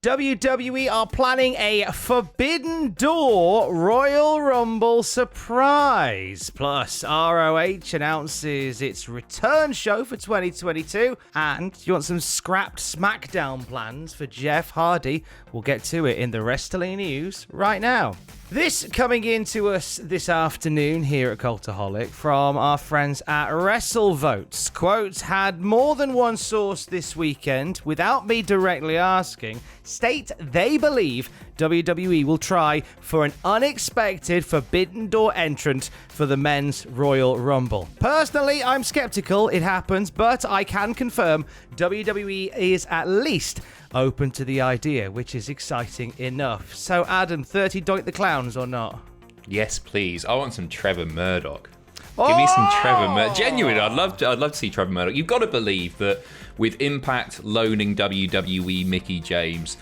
WWE are planning a Forbidden Door Royal Rumble surprise. Plus, ROH announces its return show for 2022. And you want some scrapped SmackDown plans for Jeff Hardy? We'll get to it in the wrestling news right now. This coming into us this afternoon here at Cultaholic from our friends at WrestleVotes. Quote, had more than one source this weekend, without me directly asking, state they believe WWE will try for an unexpected Forbidden Door entrant for the Men's Royal Rumble. Personally, I'm skeptical it happens, but I can confirm WWE is at least open to the idea, which is exciting enough. So, Adam, 30 Doink the Clowns or not? Yes, please. I want some Trevor Murdoch. Give me some Trevor Murdoch. Genuinely, I'd love to see Trevor Murdoch. You've got to believe that with Impact loaning WWE Mickey James,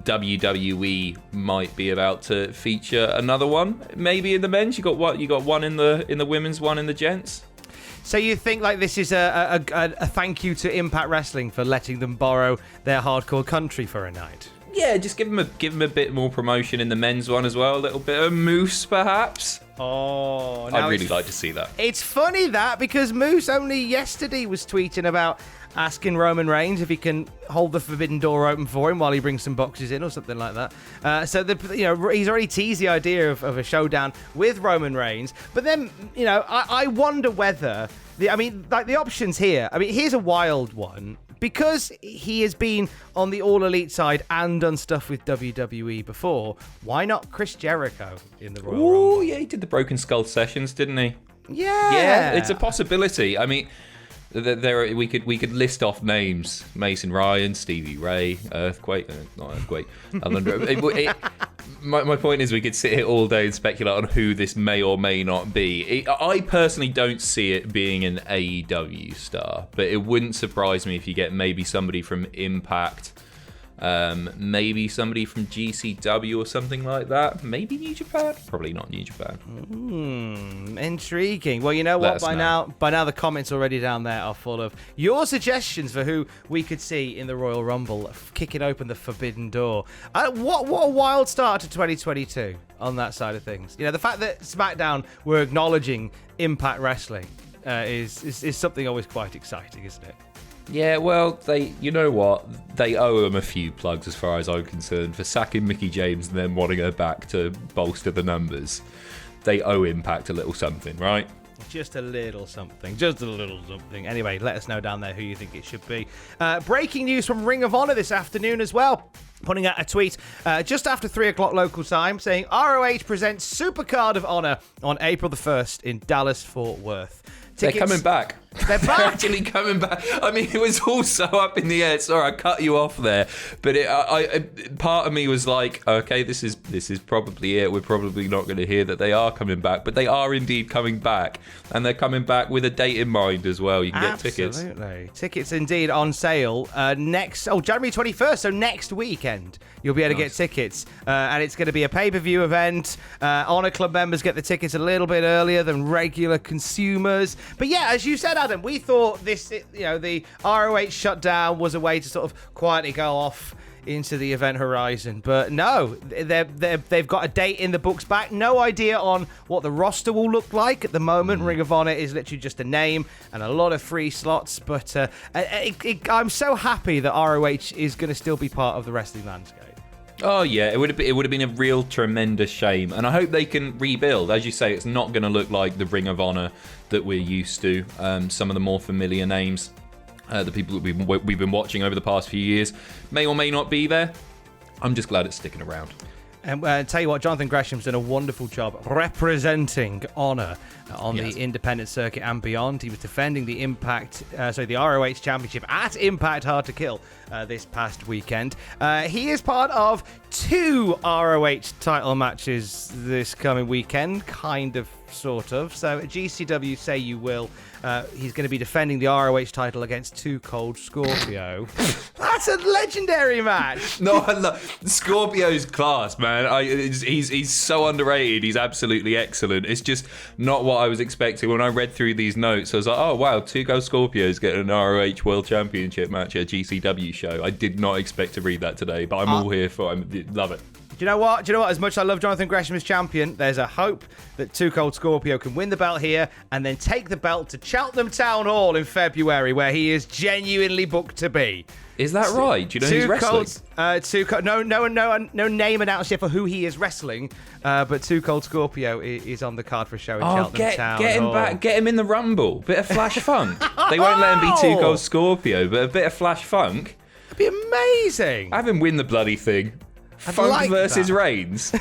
WWE might be about to feature another one. Maybe in the men's. You got what? You got one in the women's, one in the gents. So you think like this is a thank you to Impact Wrestling for letting them borrow their hardcore country for a night? Yeah, just give them a bit more promotion in the men's one as well. A little bit of Moose, perhaps. Oh, I'd really like to see that. It's funny that because Moose only yesterday was tweeting about asking Roman Reigns if he can hold the Forbidden Door open for him while he brings some boxes in or something like that. So he's already teased the idea of a showdown with Roman Reigns. But then I wonder whether the options here. I mean, here's a wild one. Because he has been on the All Elite side and done stuff with WWE before, why not Chris Jericho in the Royal Rumble? Oh, yeah, he did the Broken Skull sessions, didn't he? Yeah, it's a possibility. I mean, we could list off names: Mason Ryan, Stevie Ray, Earthquake, not Earthquake. My point is, we could sit here all day and speculate on who this may or may not be. I personally don't see it being an AEW star, but it wouldn't surprise me if you get maybe somebody from Impact, maybe somebody from GCW or something like that. Maybe New Japan? Probably not New Japan. Intriguing. Well, you know what? By now the comments already down there are full of your suggestions for who we could see in the Royal Rumble, kicking open the Forbidden Door. What a wild start to 2022 on that side of things. You know, the fact that SmackDown were acknowledging Impact Wrestling is something always quite exciting, isn't it? Yeah, well, you know what? They owe him a few plugs as far as I'm concerned for sacking Mickey James and then wanting her back to bolster the numbers. They owe Impact a little something, right? Just a little something. Anyway, let us know down there who you think it should be. Breaking news from Ring of Honor this afternoon as well. Putting out a tweet just after 3 o'clock local time saying ROH presents Supercard of Honor on April the 1st in Dallas-Fort Worth. They're coming back. They're back. They're actually coming back. I mean, it was all so up in the air. Sorry, I cut you off there. But part of me was like, okay, this is probably it. We're probably not going to hear that they are coming back. But they are indeed coming back. And they're coming back with a date in mind as well. You can get tickets. Absolutely. Tickets indeed on sale January 21st, so next weekend. You'll be able to get tickets. And it's going to be a pay-per-view event. Honor Club members get the tickets a little bit earlier than regular consumers. But yeah, as you said, Adam, we thought the ROH shutdown was a way to sort of quietly go off into the event horizon. But no, they've got a date in the books back. No idea on what the roster will look like at the moment. Ring of Honor is literally just a name and a lot of free slots. But I'm so happy that ROH is going to still be part of the wrestling landscape. Oh yeah, it would have been a real tremendous shame, and I hope they can rebuild. As you say, it's not going to look like the Ring of Honor that we're used to. Some of the more familiar names, the people that we've been watching over the past few years, may or may not be there. I'm just glad it's sticking around. And tell you what, Jonathan Gresham's done a wonderful job representing Honor on the independent circuit and beyond. He was defending the the ROH Championship at Impact Hard to Kill this past weekend. He is part of 2 ROH title matches this coming weekend. Kind of sort of. So at GCW Say You Will, he's going to be defending the ROH title against Too Cold Scorpio. That's a legendary match. No, I love Scorpio's class, man. He's so underrated. He's absolutely excellent. It's just not what I was expecting. When I read through these notes, I was like, oh, wow, Too Cold Scorpio's getting an ROH World Championship match at a GCW show. I did not expect to read that today, but I'm all here for it. I love it. Do you know what? As much as I love Jonathan Gresham as champion, there's a hope that Too Cold Scorpio can win the belt here and then take the belt to Cheltenham Town Hall in February, where he is genuinely booked to be. Is that right? Do you know who's wrestling? No name announced yet for who he is wrestling, but Too Cold Scorpio is on the card for a show in Cheltenham Town get him Hall. back, get him in the Rumble. Bit of Flash Funk. They won't let him be Too Cold Scorpio, but a bit of Flash Funk. That'd be amazing. Have him win the bloody thing. Funk versus Reigns.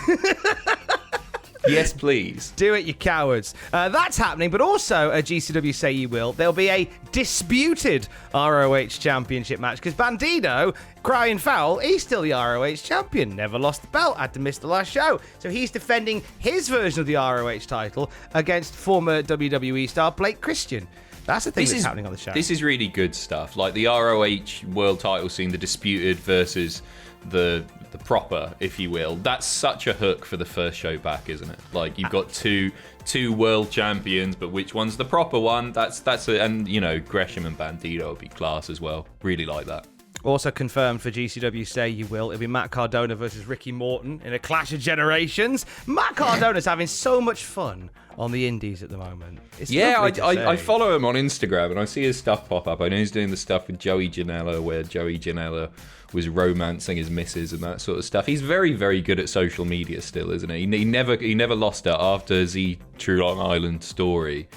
Yes, please. Do it, you cowards. That's happening, but also at GCW Say You Will, there'll be a disputed ROH Championship match because Bandito, crying foul, he's still the ROH champion. Never lost the belt, had to miss the last show. So he's defending his version of the ROH title against former WWE star Blake Christian. That's the thing that's happening on the show. This is really good stuff. Like the ROH world title scene, the disputed versus the proper, if you will. That's such a hook for the first show back, isn't it? Like you've got two world champions, but which one's the proper one? That's it. And you know, Gresham and Bandito will be class as well. Really like that. Also confirmed for GCW Say You Will, it'll be Matt Cardona versus Ricky Morton in a clash of generations. Matt Cardona's having so much fun on the indies at the moment. It's I follow him on Instagram and I see his stuff pop up. I know he's doing the stuff with Joey Janela where Joey Janela was romancing his missus and that sort of stuff. He's very, very good at social media still, isn't he? He never lost it after Z True Long Island story.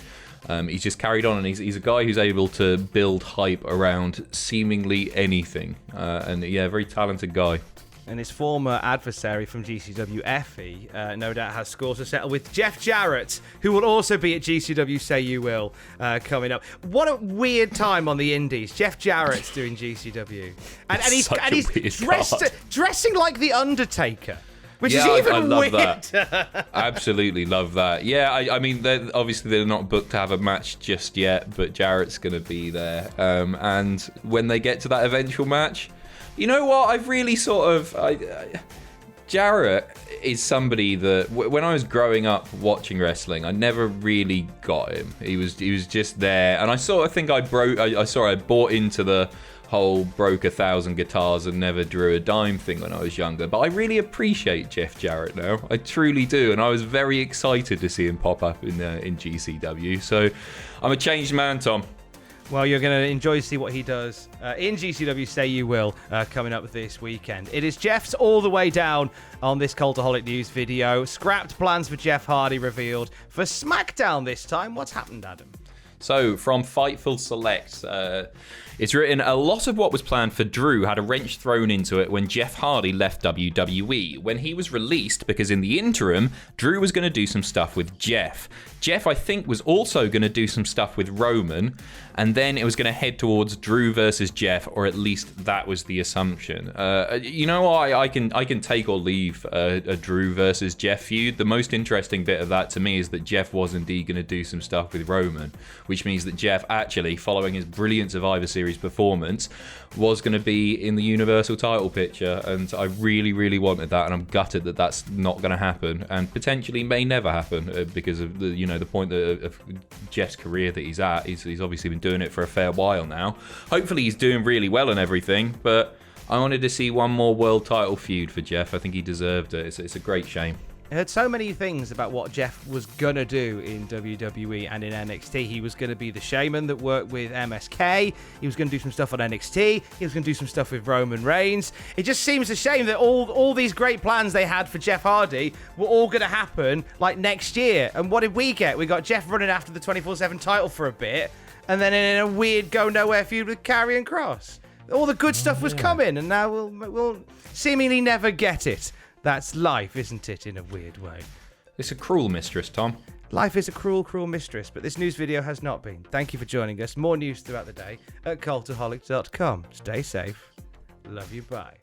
He's just carried on, and he's a guy who's able to build hype around seemingly anything. And yeah, very talented guy. And his former adversary from GCW, Effie, no doubt has scores to settle with Jeff Jarrett, who will also be at GCW Say You Will coming up. What a weird time on the indies. Jeff Jarrett's doing GCW. And he's dressing like The Undertaker. Which is even I love weird. That. Absolutely love that. Yeah, I mean, they're not booked to have a match just yet, but Jarrett's going to be there. And when they get to that eventual match, you know what? I've really Jarrett is somebody that when I was growing up watching wrestling, I never really got him. He was just there, and I sort of think I bought into the whole broke 1,000 guitars and never drew a dime thing when I was younger. But I really appreciate Jeff Jarrett now. I truly do, and I was very excited to see him pop up in GCW. So I'm a changed man, Tom. Well, you're going to enjoy to see what he does in GCW Say You Will coming up this weekend. It is Jeff's all the way down on this Cultaholic News video. Scrapped plans for Jeff Hardy revealed for SmackDown this time. What's happened, Adam? So, from Fightful Select, it's written, a lot of what was planned for Drew had a wrench thrown into it when Jeff Hardy left WWE. When he was released, because in the interim, Drew was going to do some stuff with Jeff. Jeff, I think, was also going to do some stuff with Roman, and then it was going to head towards Drew versus Jeff, or at least that was the assumption. You know what? I can take or leave a Drew versus Jeff feud. The most interesting bit of that to me is that Jeff was indeed going to do some stuff with Roman, which means that Jeff actually, following his brilliant Survivor Series performance, was going to be in the Universal title picture, and I really, really wanted that, and I'm gutted that that's not going to happen, and potentially may never happen because of the point of Jeff's career that he's at. He's obviously been doing it for a fair while now. Hopefully he's doing really well and everything, but I wanted to see one more world title feud for Jeff. I think he deserved it. It's a great shame. I heard so many things about what Jeff was going to do in WWE and in NXT. He was going to be the shaman that worked with MSK. He was going to do some stuff on NXT. He was going to do some stuff with Roman Reigns. It just seems a shame that all these great plans they had for Jeff Hardy were all going to happen like next year. And what did we get? We got Jeff running after the 24/7 title for a bit, and then in a weird go-nowhere feud with Karrion Kross. All the good stuff was coming, and now we'll seemingly never get it. That's life, isn't it, in a weird way? It's a cruel mistress, Tom. Life is a cruel, cruel mistress, but this news video has not been. Thank you for joining us. More news throughout the day at cultaholic.com. Stay safe. Love you. Bye.